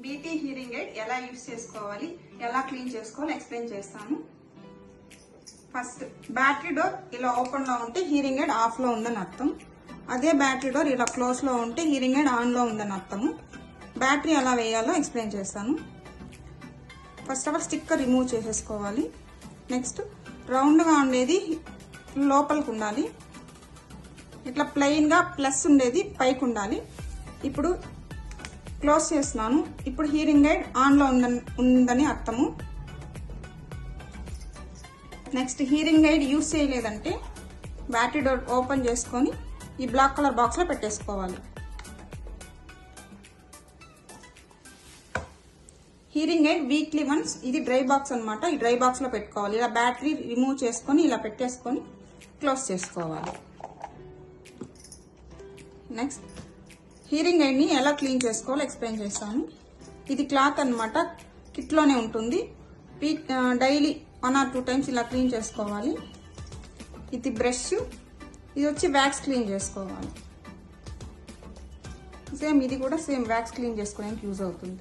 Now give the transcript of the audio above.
BT hearing aid ఎలా use చేసుకోవాలి, ఎలా క్లీన్ చేసుకోవాలి ఎక్స్ప్లెయిన్ చేస్తాను. ఫస్ట్ బ్యాటరీ డోర్ ఇలా ఓపెన్ లో ఉంటే హీరింగ్ ఎయిడ్ ఆఫ్ లో ఉందని అర్థం. అదే బ్యాటరీ డోర్ ఇలా క్లోజ్ లో ఉంటే హీరింగ్ ఎయిడ్ ఆన్ లో ఉందని అర్థము. బ్యాటరీ ఎలా వేయాలో ఎక్స్ప్లెయిన్ చేస్తాను. First of all sticker remove చేసేసుకోవాలి. నెక్స్ట్ రౌండ్ గా ఉండేది లోపలికి ఉండాలి, ఇట్లా ప్లెయిన్ గా ప్లస్ ఉండేది పైకి ఉండాలి. ఇప్పుడు క్లోజ్ చేస్తున్నాను. ఇప్పుడు హీరింగ్ ఎయిడ్ ఆన్ లో ఉందని అర్థము. నెక్స్ట్ హీరింగ్ ఎయిడ్ యూస్ చేయలేదంటే బ్యాటరీ డోర్ ఓపెన్ చేసుకొని ఈ బ్లాక్ కలర్ బాక్స్ లో పెట్టేసుకోవాలి. హీరింగ్ ఎయిడ్ వీక్లీ వన్స్, ఇది డ్రై బాక్స్ అనమాట, ఈ డ్రై బాక్స్ లో పెట్టుకోవాలి. ఇలా బ్యాటరీ రిమూవ్ చేసుకొని ఇలా పెట్టేసుకొని క్లోజ్ చేసుకోవాలి. నెక్స్ట్ హీరింగ్ ఎయిడ్ ని ఎలా క్లీన్ చేసుకోవాలో ఎక్స్ప్లెయిన్ చేస్తాను. ఇది క్లాత్ అనమాట, కిట్ లోనే ఉంటుంది. డైలీ 1 or 2 times ఇలా క్లీన్ చేసుకోవాలి. ఇది బ్రష్, ఇది వచ్చి వ్యాక్స్ క్లీన్ చేసుకోవాలి. సేమ్ ఇది కూడా సేమ్ వ్యాక్స్ క్లీన్ చేసుకోవడానికి యూజ్ అవుతుంది.